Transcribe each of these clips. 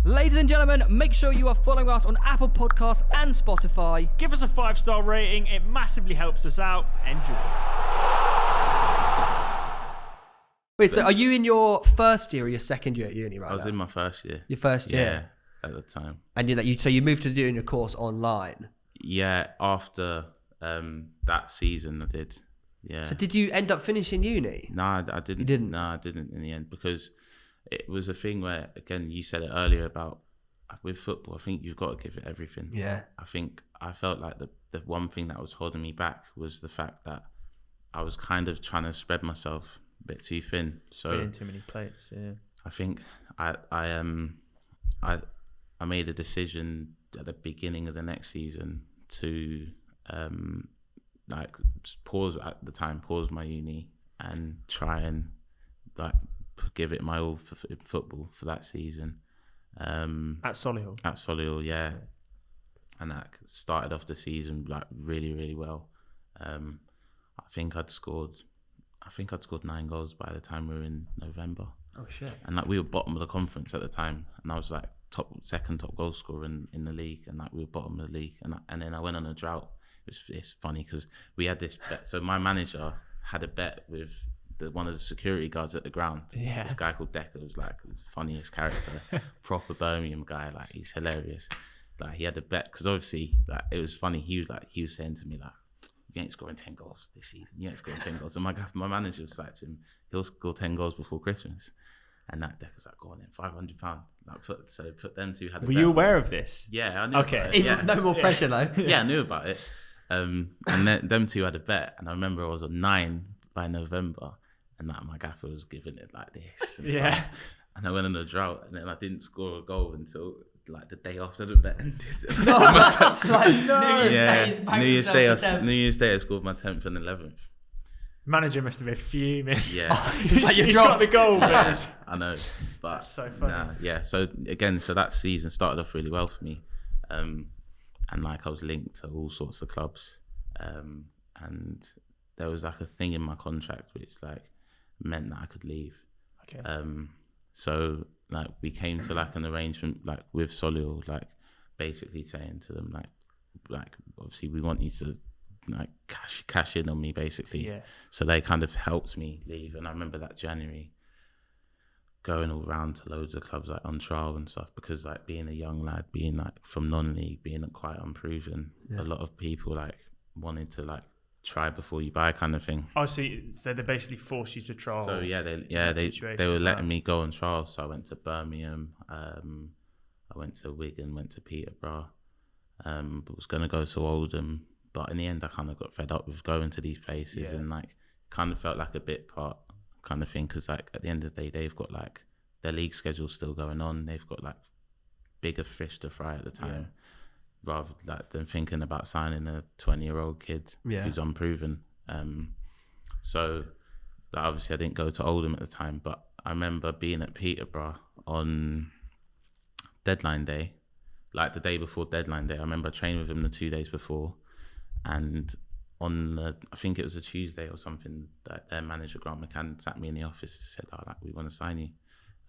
Ladies and gentlemen, make sure you are following us on Apple Podcasts and Spotify. Give us a 5-star rating. It massively helps us out. Enjoy. Wait, so are you in your first year or your second year at uni right now? I was in my first year. Your first year? Yeah, at the time. And you moved to doing your course online? Yeah, after that season I did. Yeah. So did you end up finishing uni? No, I didn't. You didn't? No, I didn't in the end, because it was a thing where, again, you said it earlier about with football, I think you've got to give it everything. Yeah. I felt like the one thing that was holding me back was the fact that I was kind of trying to spread myself a bit too thin. So Spinning too many plates, yeah. I think I made a decision at the beginning of the next season to pause my uni and try and give it my all for football for that season. At Solihull? At Solihull, yeah. And that started off the season really, really well. I think I'd scored 9 goals by the time we were in November. Oh shit! And we were bottom of the conference at the time, and I was second top goal scorer in the league, and we were bottom of the league. And then I went on a drought. It's funny because we had this bet. So my manager had a bet with one of the security guards at the ground. Yeah. This guy called Decker was the funniest character, proper Birmingham guy. He's hilarious. He had a bet because obviously it was funny. He was saying to me you ain't scoring 10 goals this season. You ain't scoring 10 goals. And my manager was like to him, he'll score 10 goals before Christmas. And that Decker's go on then, £500. So put them two had a bet. Were you aware of this? Yeah, I knew Okay. about it. Yeah. No more pressure though. Yeah, I knew about it. And then them two had a bet. And I remember I was on 9 by November. And my gaffer was giving it like this. And Yeah. stuff. And I went on a drought. And then I didn't score a goal until the day after the bet ended. New Year's Day I scored my 10th and 11th. Manager must have been fuming. Yeah. He's got the goal. Yeah, I know. But That's so funny. yeah. So that season started off really well for me. And I was linked to all sorts of clubs. And there was a thing in my contract which meant that I could leave. Okay. So we came to an arrangement with Solihull, basically saying to them obviously we want you to cash in on me basically. Yeah. So they kind of helped me leave, and I remember that January going all around to loads of clubs on trial and stuff, because being a young lad, being from non-league, being quite unproven, a lot of people wanted to try before you buy kind of thing. Oh, so they basically forced you to trial. So they were letting me go on trial. So I went to Birmingham, I went to Wigan, went to Peterborough, but was going to go to Oldham, but in the end I kind of got fed up with going to these places, and kind of felt like a bit part kind of thing, because at the end of the day they've got their league schedule still going on. They've got bigger fish to fry at the time. Rather than thinking about signing a 20-year-old kid who's unproven. So obviously I didn't go to Oldham at the time, but I remember being at Peterborough on deadline day, the day before deadline day. I remember training with him the 2 days before, and I think it was a Tuesday or something, that their manager Grant McCann sat me in the office and said, we want to sign you.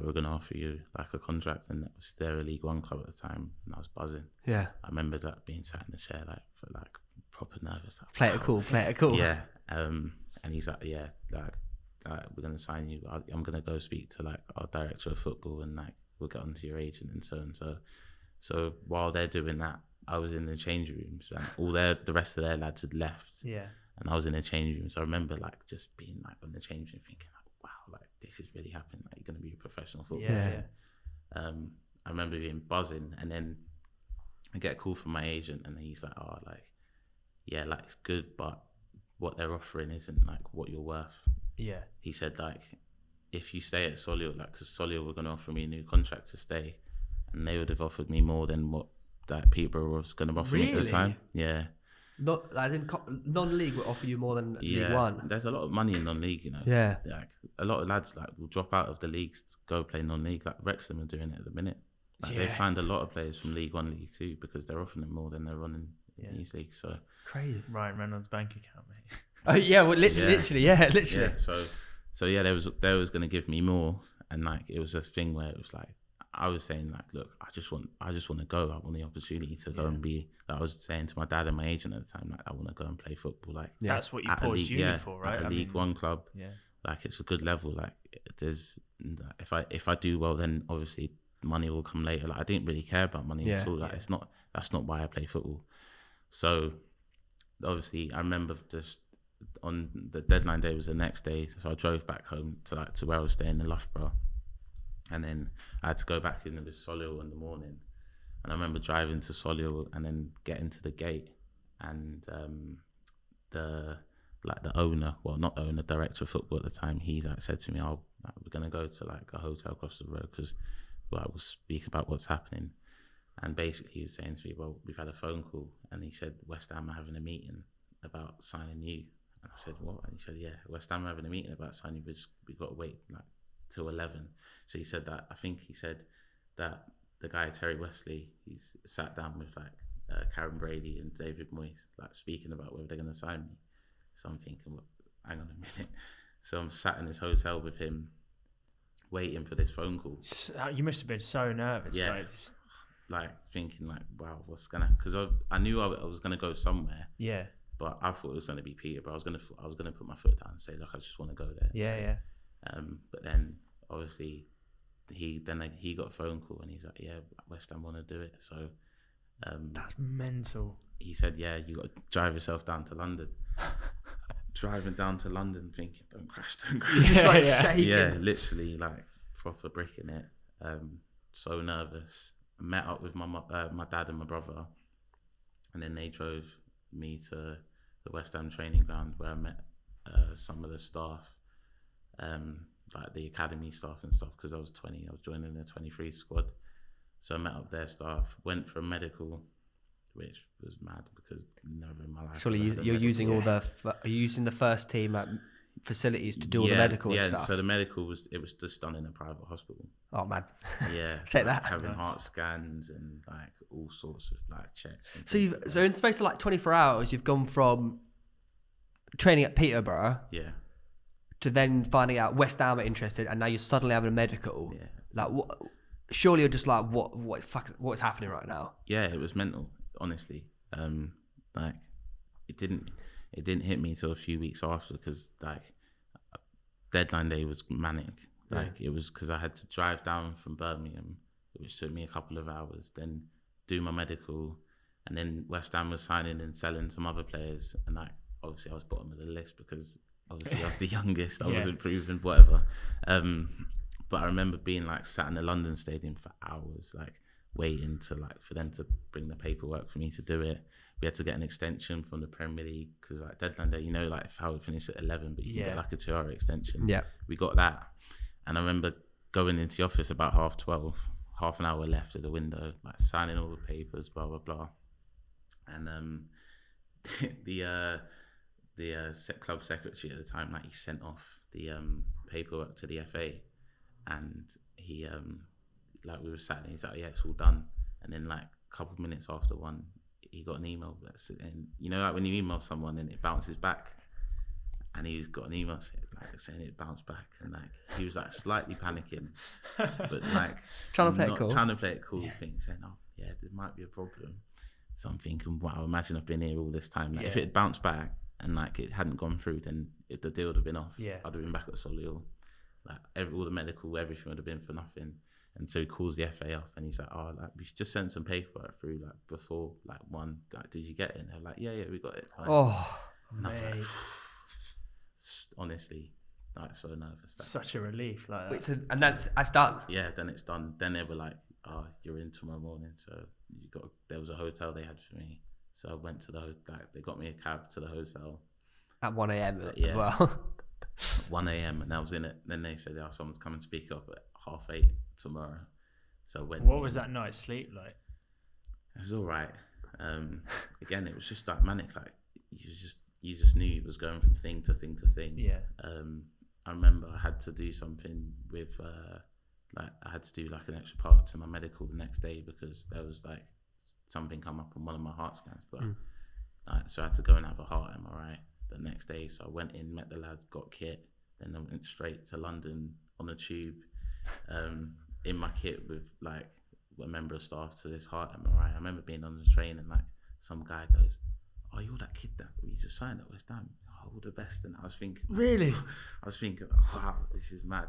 We're going to offer you a contract, and they're a League One club at the time, and I was buzzing. Yeah, I remember being sat in the chair for proper nervous. Play it cool. Yeah, and he's we're going to sign you. I'm going to go speak to our director of football, and we'll get onto your agent and so and so. So while they're doing that, I was in the change rooms, and the rest of their lads had left. Yeah, and I was in the change room. So I remember just being in the change room thinking, wow, this is really happening. You're going to be a professional footballer. Yeah. I remember being buzzing, and then I get a call from my agent, and he's it's good, but what they're offering isn't what you're worth. Yeah. He said if you stay at Solihull, because Solihull were going to offer me a new contract to stay, and they would have offered me more than what Peterborough was going to offer me at the time. Yeah. Not non-league will offer you more than League One. There's a lot of money in non-league, Yeah. A lot of lads will drop out of the leagues to go play non-league. Wrexham are doing it at the minute. They've signed a lot of players from League One, League Two, because they're offering them more than they're running in these leagues. So crazy. Ryan Reynolds' bank account, mate. Oh yeah, well, literally. Yeah. So they was going to give me more, and it was this thing where it was I was saying like, look, I just want to go. I want the opportunity to go and be. Like, I was saying to my dad and my agent at the time, like, I want to go and play football. Like, that's what you paused uni for, right? At a League One club. Yeah. Like, it's a good level. Like, there's if I do well, then obviously money will come later. Like, I didn't really care about money at all. Like, that's not why I play football. So obviously, I remember just on the deadline day was the next day, so I drove back home to where I was staying in Loughborough, and then I had to go back into Solihull in the morning. And I remember driving to Solihull and then getting to the gate, and the owner, well, not owner, director of football at the time, he like said to me, "Oh, like, we're gonna go to like a hotel across the road because we'll speak about what's happening." And basically, he was saying to me, "Well, we've had a phone call," and he said West Ham are having a meeting about signing you. And I said, "What?" And he said, "Yeah, West Ham are having a meeting about signing you. We've got to wait like till 11." So he said that. I think he said that the guy Terry Wesley, he's sat down with like Karen Brady and David Moyes, like speaking about whether they're going to sign me. So I'm thinking, well, hang on a minute. So I'm sat in this hotel with him, waiting for this phone call. You must have been so nervous. Yeah. Like thinking like, wow, what's gonna? Because I knew I was gonna go somewhere. Yeah. But I thought it was gonna be Peterborough. I was gonna put my foot down and say, look, I just want to go there. Yeah. But then obviously he got a phone call and he's like, yeah, West Ham want to do it. So that's mental. He said, yeah, you got to drive yourself down to London. Driving down to London, thinking, don't crash. Yeah, literally like proper bricking it. So nervous. I met up with my dad and my brother, and then they drove me to the West Ham training ground where I met some of the staff, like the academy staff and stuff, because I was 20. I was joining the 23 squad. So I met up their staff, went for a medical, which was mad because never in my life. Surely you're using are you using the first team facilities to do all the medical and stuff? Yeah, so the medical was just done in a private hospital. Oh man. Yeah. Take like that. Having heart scans and like all sorts of like checks. So in the space of like 24 hours, you've gone from training at Peterborough to then finding out West Ham are interested, and now you're suddenly having a medical. Yeah. Like what? Surely you're just like, what's happening right now? Yeah, it was mental, honestly. Like it didn't hit me till a few weeks after, because like deadline day was manic. Like it was because I had to drive down from Birmingham, which took me a couple of hours, then do my medical, and then West Ham was signing and selling some other players, and like obviously I was bottom of the list because obviously I was the youngest. I wasn't proven, whatever. But I remember being like sat in the London Stadium for hours, like waiting to like for them to bring the paperwork for me to do it. We had to get an extension from the Premier League because like deadline day, you know, like how it finished at 11, but you can get like a 2-hour extension. Yeah, we got that, and I remember going into the office about 12:30, half an hour left at the window, like signing all the papers, blah blah blah, and the club secretary at the time, like he sent off the paperwork to the FA. And he, like we were sat there, he's like, yeah, it's all done. And then like a couple of minutes after one, he got an email and you know, like when you email someone and it bounces back, and he's got an email saying it bounced back, and like he was like slightly panicking, but like trying to play it cool, saying, oh yeah, there might be a problem. So I'm thinking, wow, imagine I've been here all this time. Like if it had bounced back and like it hadn't gone through, then the deal would have been off. Yeah, I'd have been back at Solihull. Like all the medical, everything would have been for nothing. And so he calls the FA up and he's like, oh, like we just sent some paperwork through like before like one. Like, did you get it? And they're like, yeah, we got it. Like, and I was like, honestly, like so nervous. Such a relief, like that. Wait, so, and that's done. Yeah, then it's done. Then they were like, oh, you're in tomorrow morning. So there was a hotel they had for me. So I went to they got me a cab to the hotel at 1 a.m. as well. 1 a.m. and I was in it. Then they said, "Oh, someone's coming to speak up at 8:30 tomorrow." So what was that night's sleep like? It was all right. Again, it was just like manic. Like you just knew it was going from thing to thing to thing. Yeah. I remember I had to do something with like I had to do like an extra part to my medical the next day because there was like something come up on one of my heart scans. But so I had to go and have a heart MRI the next day. So I went in, met the lads, got kit, then I went straight to London on a tube, in my kit with like a member of staff to this heart MRI. I remember being on the train and like some guy goes, "Oh, you're that kid that we just signed at West Ham. Oh, all the best." And I was thinking, really? I was thinking, wow, this is mad.